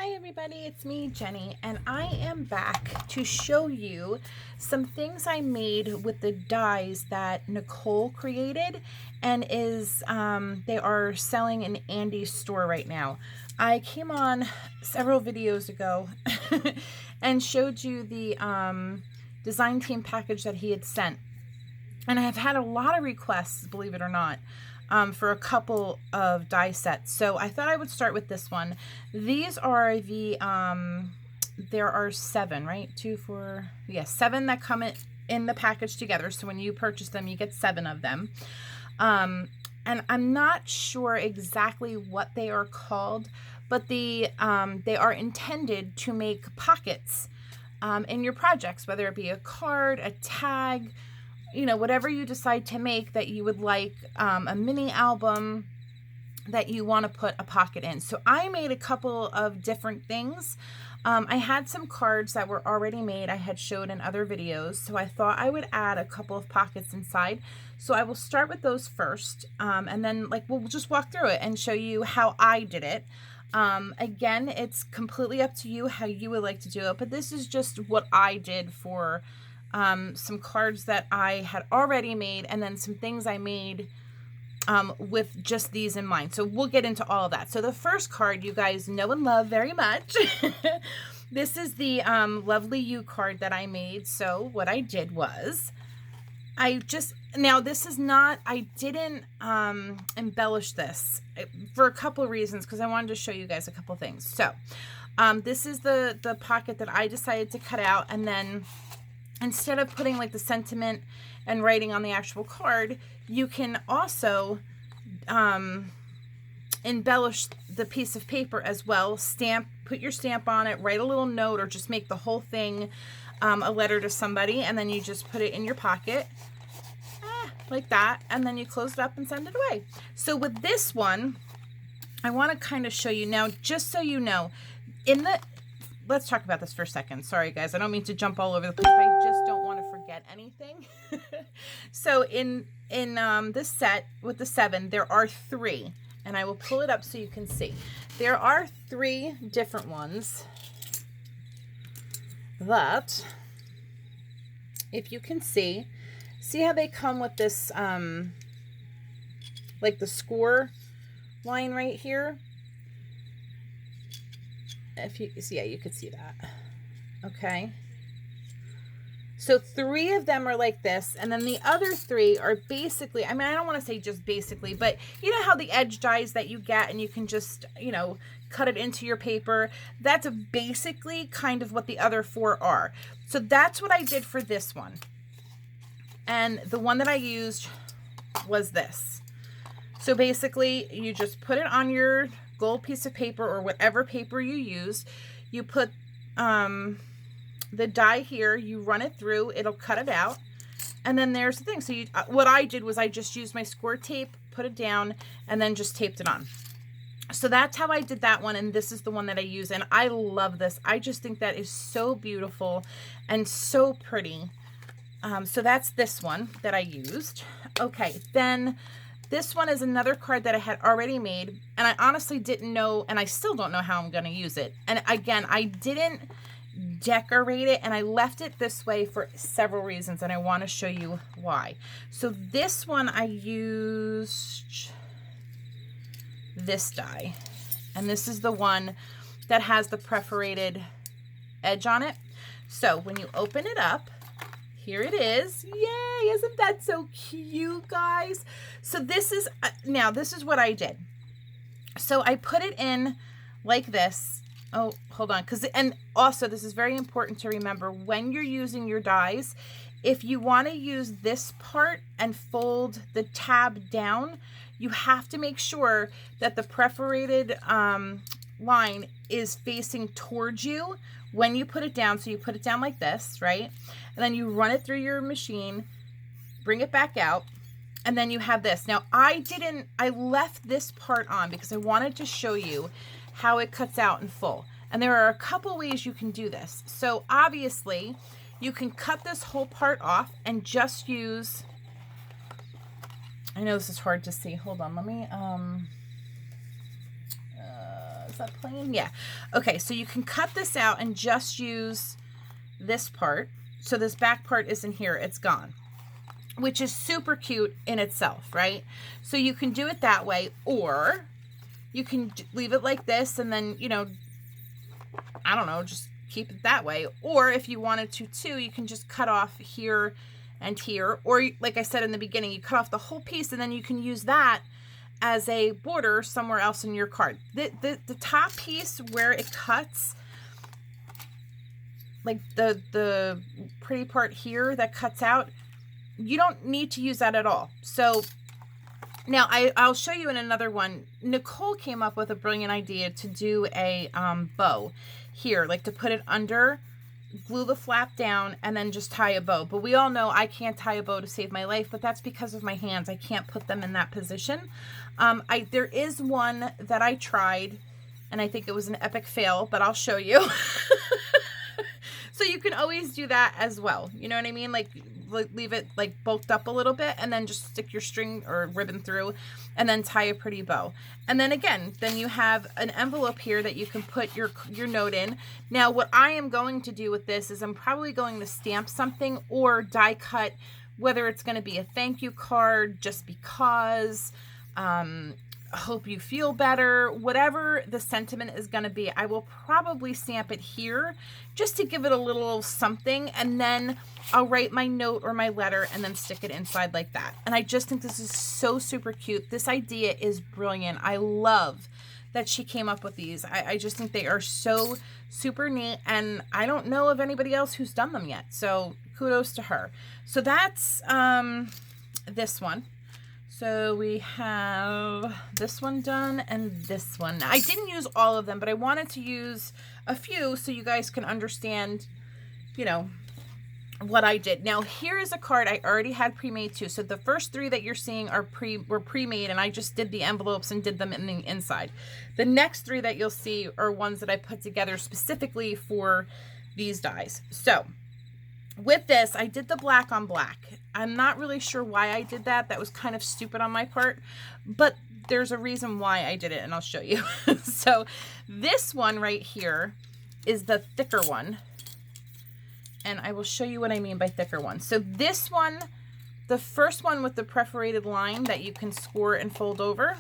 Hi everybody, it's me, Jenny, and I am back to show you some things I made with the dies that Nicole created and they are selling in Andy's store right now. I came on several videos ago and showed you the design team package that he had sent. And I have had a lot of requests, believe it or not, for a couple of die sets. So I thought I would start with this one. These are the, there are 7, right? 2, 4, yeah, 7 that come in the package together. So when you purchase them, you get 7 of them. And I'm not sure exactly what they are called, but they are intended to make pockets in your projects, whether it be a card, a tag, you know, whatever you decide to make that you would like, a mini album that you want to put a pocket in. So I made a couple of different things. I had some cards that were already made I had showed in other videos, so I thought I would add a couple of pockets inside. So I will start with those first, and then we'll just walk through it and show you how I did it. Again, it's completely up to you how you would like to do it, but this is just what I did for some cards that I had already made, and then some things I made with just these in mind. So we'll get into all of that. So the first card you guys know and love very much. This is the Lovely You card that I made. So what I did was now this is not, I didn't embellish this for a couple of reasons, because I wanted to show you guys a couple things. So this is the pocket that I decided to cut out, and then instead of putting like the sentiment and writing on the actual card, you can also embellish the piece of paper as well. Put your stamp on it, write a little note, or just make the whole thing a letter to somebody, and then you just put it in your pocket like that, and then you close it up and send it away. So with this one, I want to kind of show you now, just so you know, let's talk about this for a second. Sorry guys, I don't mean to jump all over the place, but I just don't want to forget anything. So in this set with the 7, there are 3, and I will pull it up so you can see. There are 3 different ones that, if you can see how they come with this like the score line right here. If you see, yeah, you could see that. Okay. So 3 of them are like this, and then the other 3 are basically, I mean, I don't want to say just basically, but you know how the edge dies that you get and you can just, you know, cut it into your paper? That's basically kind of what the other 4 are. So that's what I did for this one. And the one that I used was this. So basically, you just put it on your gold piece of paper or whatever paper you use. You put the die here, you run it through, it'll cut it out, and then there's the thing. So what I did was I just used my score tape, put it down, and then just taped it on. So that's how I did that one, and this is the one that I use, and I love this. I just think that is so beautiful and so pretty. So that's this one that I used. Okay, then this one is another card that I had already made, and I honestly didn't know, and I still don't know how I'm going to use it. And again, I didn't decorate it, and I left it this way for several reasons, and I want to show you why. So this one I used this die, and this is the one that has the perforated edge on it. So when you open it up, here it is. Yay, isn't that so cute, guys? So this is, now this is what I did. So I put it in like this. Oh, hold on. And also this is very important to remember when you're using your dies, if you want to use this part and fold the tab down, you have to make sure that the perforated line is facing towards you when you put it down. So you put it down like this, right? And then you run it through your machine, bring it back out, and then you have this. Now I left this part on because I wanted to show you how it cuts out in full. And there are a couple ways you can do this. So obviously you can cut this whole part off and just use, I know this is hard to see. Hold on, let me Is that plain? Yeah. Okay, so you can cut this out and just use this part. So this back part isn't here, it's gone, which is super cute in itself, right? So you can do it that way, or you can leave it like this and then, you know, I don't know, just keep it that way. Or if you wanted to too, you can just cut off here and here, or like I said in the beginning, you cut off the whole piece and then you can use that as a border somewhere else in your card. The top piece where it cuts, like the pretty part here that cuts out, you don't need to use that at all. So now I'll show you in another one. Nicole came up with a brilliant idea to do a bow here, like to put it under, glue the flap down, and then just tie a bow. But we all know I can't tie a bow to save my life, but that's because of my hands. I can't put them in that position. There is one that I tried, and I think it was an epic fail, but I'll show you. So you can always do that as well. You know what I mean? Like leave it like bulked up a little bit and then just stick your string or ribbon through and then tie a pretty bow. And then again, then you have an envelope here that you can put your note in. Now what I am going to do with this is I'm probably going to stamp something or die cut, whether it's going to be a thank you card just because, hope you feel better, whatever the sentiment is going to be. I will probably stamp it here just to give it a little something, and then I'll write my note or my letter and then stick it inside like that. And I just think this is so super cute. This idea is brilliant. I love that she came up with these. I just think they are so super neat, and I don't know of anybody else who's done them yet, so kudos to her. So that's this one. So we have this one done and this one. I didn't use all of them, but I wanted to use a few so you guys can understand, you know, what I did. Now here is a card I already had pre-made too. So the first three that you're seeing were pre-made, and I just did the envelopes and did them in the inside. The next three that you'll see are ones that I put together specifically for these dies. So with this, I did the black on black. I'm not really sure why I did that. That was kind of stupid on my part, but there's a reason why I did it, and I'll show you. So this one right here is the thicker one, and I will show you what I mean by thicker one. So this one, the first one with the perforated line that you can score and fold over,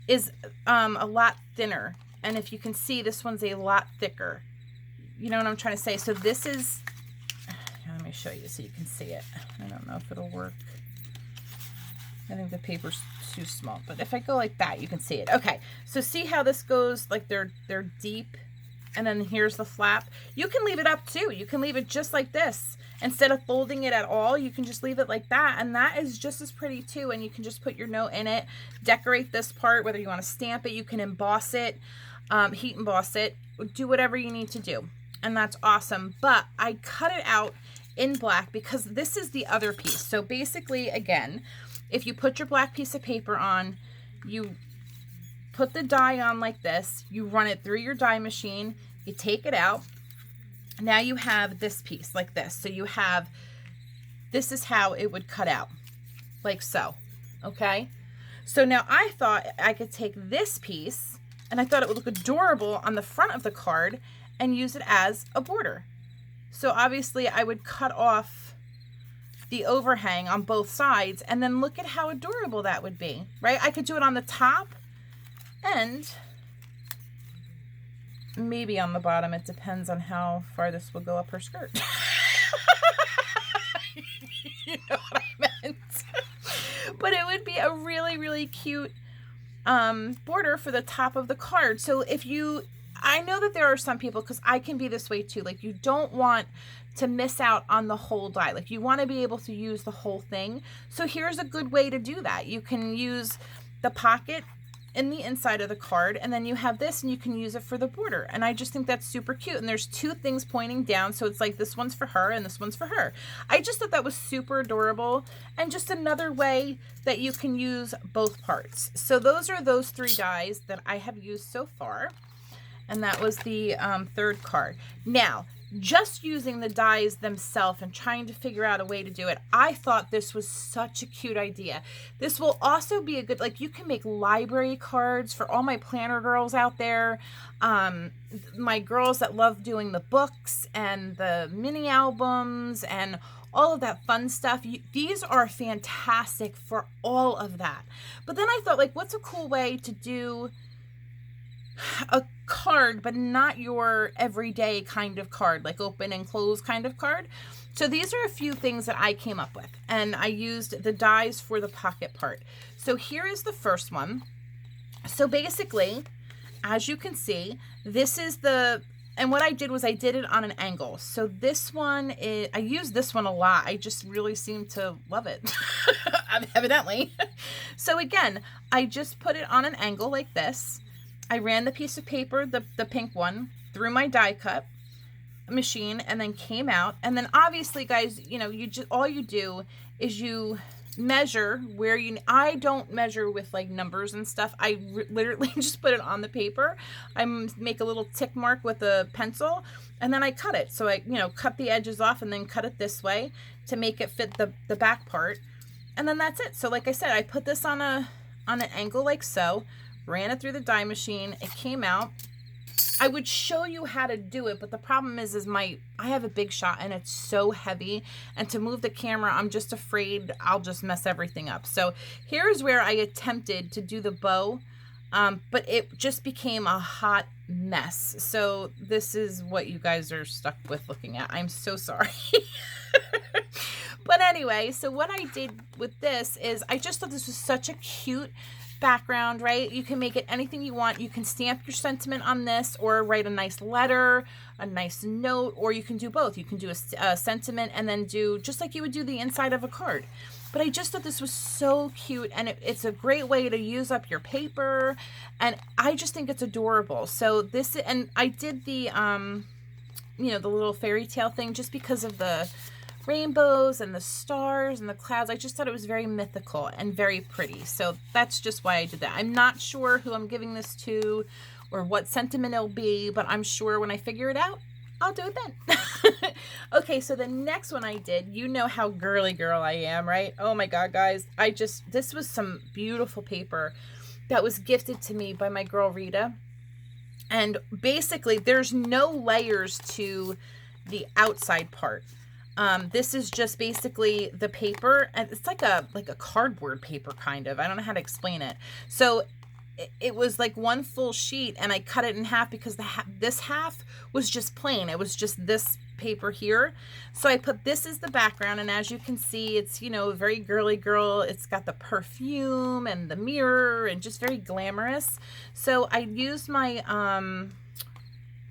is a lot thinner. And if you can see, this one's a lot thicker. You know what I'm trying to say? So this is, let me show you so you can see it. I don't know if it'll work. I think the paper's too small, but if I go like that, you can see it. Okay, so see how this goes, like they're deep, and then here's the flap. You can leave it up too. You can leave it just like this. Instead of folding it at all, you can just leave it like that, and that is just as pretty too, and you can just put your note in it, decorate this part, whether you want to stamp it, you can emboss it, heat emboss it, do whatever you need to do. And that's awesome. But I cut it out in black because this is the other piece. So basically, again, if you put your black piece of paper on, you put the die on like this, you run it through your die machine, you take it out. Now you have this piece like this. So you have, this is how it would cut out, like so, okay? So now I thought I could take this piece, and I thought it would look adorable on the front of the card, and use it as a border. So obviously I would cut off the overhang on both sides, and then look at how adorable that would be, right? I could do it on the top and maybe on the bottom. It depends on how far this will go up her skirt. You know what I meant? But it would be a really, really cute border for the top of the card. So if you, I know that there are some people, because I can be this way too, like you don't want to miss out on the whole die. Like you want to be able to use the whole thing. So here's a good way to do that. You can use the pocket in the inside of the card, and then you have this and you can use it for the border. And I just think that's super cute. And there's two things pointing down, so it's like this one's for her and this one's for her. I just thought that was super adorable, and just another way that you can use both parts. So those are those three dies that I have used so far. And that was the third card. Now, just using the dies themselves and trying to figure out a way to do it, I thought this was such a cute idea. This will also be a good, like, you can make library cards for all my planner girls out there. My girls that love doing the books and the mini albums and all of that fun stuff. These are fantastic for all of that. But then I thought, like, what's a cool way to do a card, but not your everyday kind of card, like open and close kind of card. So these are a few things that I came up with, and I used the dies for the pocket part. So here is the first one. So basically, as you can see, this is and what I did was I did it on an angle. So this one is, I use this one a lot. I just really seem to love it, evidently. So again, I just put it on an angle like this. I ran the piece of paper, the pink one, through my die cut machine, and then came out. And then obviously, guys, you know, all you do is you measure where I don't measure with like numbers and stuff. I literally just put it on the paper. I make a little tick mark with a pencil, and then I cut it. So I, you know, cut the edges off and then cut it this way to make it fit the back part. And then that's it. So like I said, I put this on an angle like so. Ran it through the die machine. It came out. I would show you how to do it, but the problem is I have a big shot and it's so heavy, and to move the camera, I'm just afraid I'll just mess everything up. So here's where I attempted to do the bow, but it just became a hot mess. So this is what you guys are stuck with looking at. I'm so sorry. But anyway, so what I did with this is I just thought this was such a cute background, right? You can make it anything you want. You can stamp your sentiment on this, or write a nice letter, a nice note, or you can do both. You can do a sentiment and then do just like you would do the inside of a card. But I just thought this was so cute, and it's a great way to use up your paper, and I just think it's adorable. So this, and I did the you know, the little fairy tale thing just because of the rainbows and the stars and the clouds. I just thought it was very mythical and very pretty. So that's just why I did that. I'm not sure who I'm giving this to or what sentiment it'll be, but I'm sure when I figure it out, I'll do it then. Okay, so the next one I did, you know how girly girl I am, right? Oh my God, guys. This was some beautiful paper that was gifted to me by my girl Rita. And basically there's no layers to the outside part. This is just basically the paper, and it's like a cardboard paper kind of. I don't know how to explain it. So it was like one full sheet, and I cut it in half because this half was just plain. It was just this paper here. So I put this as the background, and as you can see, it's, you know, very girly girl. It's got the perfume and the mirror and just very glamorous. So I used my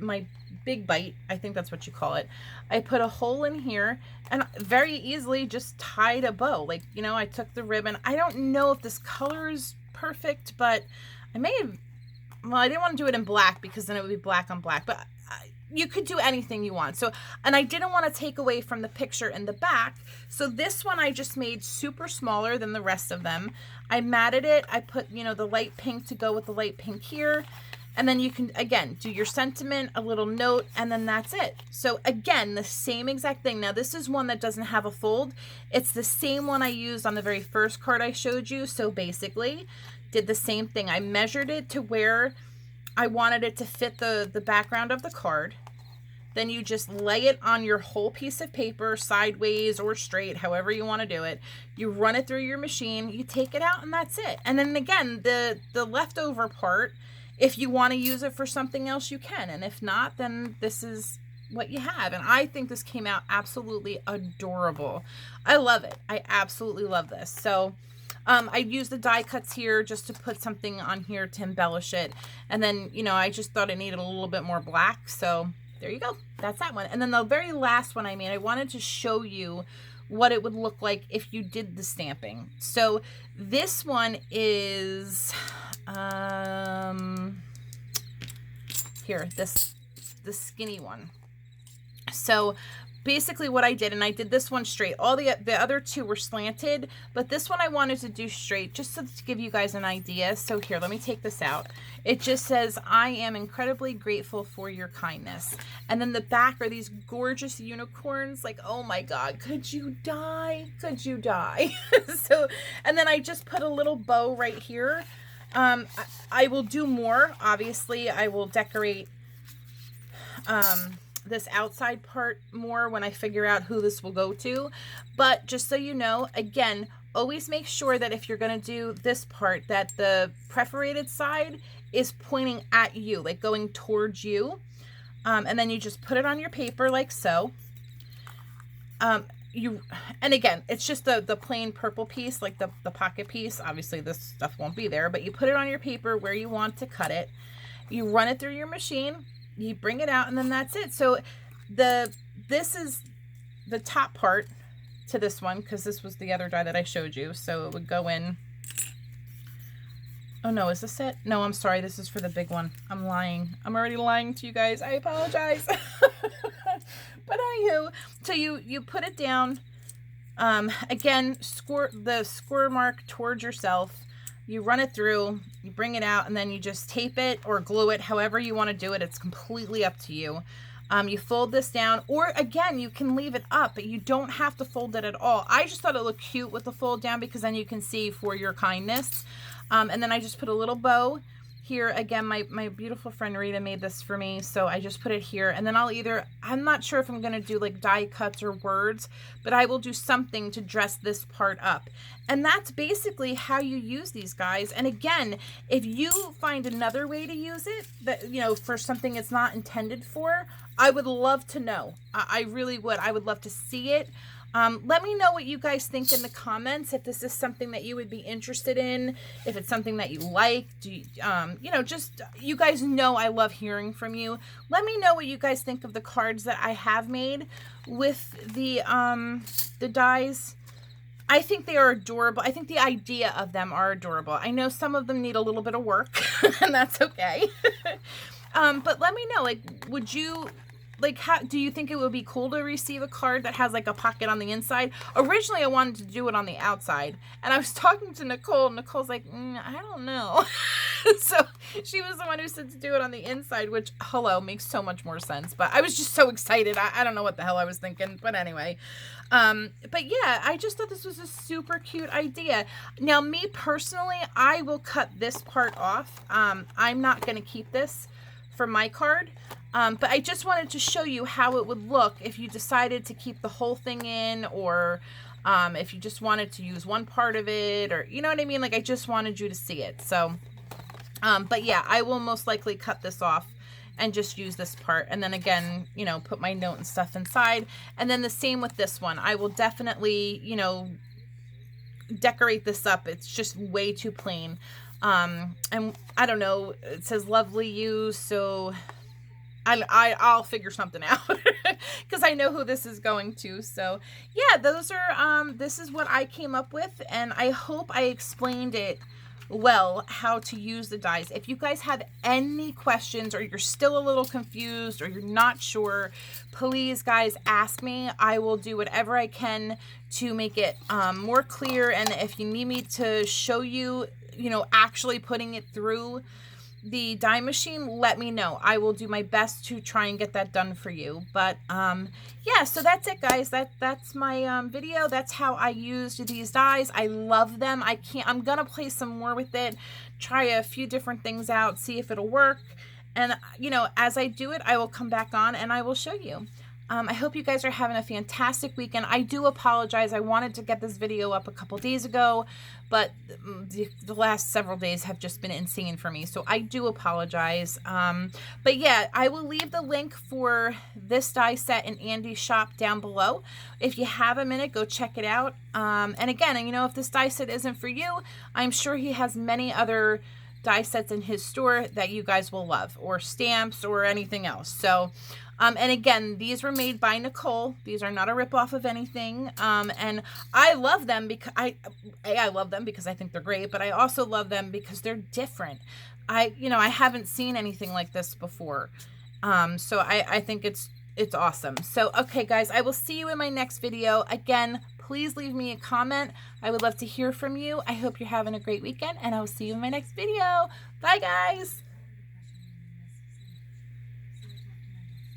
my big bite, I think that's what you call it. I put a hole in here and very easily just tied a bow. Like, you know, I took the ribbon. I don't know if this color is perfect, but I may have, well, I didn't want to do it in black because then it would be black on black, but you could do anything you want. So, and I didn't want to take away from the picture in the back. So this one I just made super smaller than the rest of them. I matted it. I put, you know, the light pink to go with the light pink here. And then you can, again, do your sentiment, a little note, and then that's it. So again, the same exact thing. Now this is one that doesn't have a fold. It's the same one I used on the very first card I showed you. So basically did the same thing. I measured it to where I wanted it to fit the background of the card. Then you just lay it on your whole piece of paper, sideways or straight, however you want to do it. You run it through your machine, you take it out, and that's it. And then again, the leftover part, if you want to use it for something else, you can. And if not, then this is what you have. And I think this came out absolutely adorable. I love it. I absolutely love this. So I used the die cuts here just to put something on here to embellish it. And then, you know, I just thought it needed a little bit more black. So there you go. That's that one. And then the very last one I made, I wanted to show you what it would look like if you did the stamping. So this one is here, the skinny one. So basically what I did, and I did this one straight. All the other two were slanted, but this one I wanted to do straight, just so to give you guys an idea. So here, let me take this out. It just says, I am incredibly grateful for your kindness. And then the back are these gorgeous unicorns. Like, oh my God, could you die? Could you die? So, and then I just put a little bow right here. I will do more. Obviously, I will decorate this outside part more when I figure out who this will go to. But just so you know, again, always make sure that if you're going to do this part, that the perforated side is pointing at you, like going towards you. And then you just put it on your paper like so. And again, it's just the plain purple piece, like the pocket piece. Obviously this stuff won't be there, but you put it on your paper where you want to cut it. You run it through your machine. You bring it out, and then that's it. So this is the top part to this one, because this was the other die that I showed you. So it would go in. Oh no, is this it? No, I'm sorry. This is for the big one. I'm lying. I'm already lying to you guys. I apologize. But anywho, so you put it down. Again, the score mark towards yourself. You run it through, you bring it out, and then you just tape it or glue it, however you want to do it. It's completely up to you. You fold this down, or again, you can leave it up, but you don't have to fold it at all. I just thought it looked cute with the fold down, because then you can see for your kindness. And then I just put a little bow here. Again, my beautiful friend Rita made this for me, so I just put it here. And then I'm not sure if I'm going to do like die cuts or words, but I will do something to dress this part up. And that's basically how you use these guys. And again, if you find another way to use it, that, you know, for something it's not intended for, I would love to know. I really would. I would love to see it. Let me know what you guys think in the comments, if this is something that you would be interested in, if it's something that you like. You know, just, you guys know I love hearing from you. Let me know what you guys think of the cards that I have made with the dies. I think they are adorable. I think the idea of them are adorable. I know some of them need a little bit of work, and that's okay. But let me know, like, would you... Like, how do you think it would be cool to receive a card that has like a pocket on the inside? Originally, I wanted to do it on the outside, and I was talking to Nicole, and Nicole's like, I don't know. So she was the one who said to do it on the inside, which, hello, makes so much more sense. But I was just so excited. I don't know what the hell I was thinking, but anyway. But yeah, I just thought this was a super cute idea. Now, me personally, I will cut this part off. I'm not going to keep this for my card. But I just wanted to show you how it would look if you decided to keep the whole thing in, or if you just wanted to use one part of it, or you know what I mean? Like, I just wanted you to see it. So, but yeah, I will most likely cut this off and just use this part. And then again, you know, put my note and stuff inside. And then the same with this one. I will definitely, you know, decorate this up. It's just way too plain. And I don't know, it says lovely you, so... I'll figure something out because I know who this is going to. So yeah, those are, this is what I came up with, and I hope I explained it well, how to use the dies. If you guys have any questions, or you're still a little confused, or you're not sure, please guys ask me. I will do whatever I can to make it more clear. And if you need me to show you, you know, actually putting it through the die machine, let me know. I will do my best to try and get that done for you. But yeah, so that's it guys. That's my video. That's how I used these dies. I love them. I'm gonna play some more with it, try a few different things out, see if it'll work, and you know, as I do it, I will come back on and I will show you. I hope you guys are having a fantastic weekend. I do apologize. I wanted to get this video up a couple days ago, but the last several days have just been insane for me. So I do apologize. But yeah, I will leave the link for this die set in Andy's shop down below. If you have a minute, go check it out. And again, you know, if this die set isn't for you, I'm sure he has many other die sets in his store that you guys will love, or stamps or anything else. So and again, these were made by Nicole. These are not a rip-off of anything. And I love them because I love them because I think they're great, but I also love them because they're different. I haven't seen anything like this before. So I think it's it's awesome. So, okay, guys, I will see you in my next video. Again, please leave me a comment. I would love to hear from you. I hope you're having a great weekend, and I will see you in my next video. Bye, guys.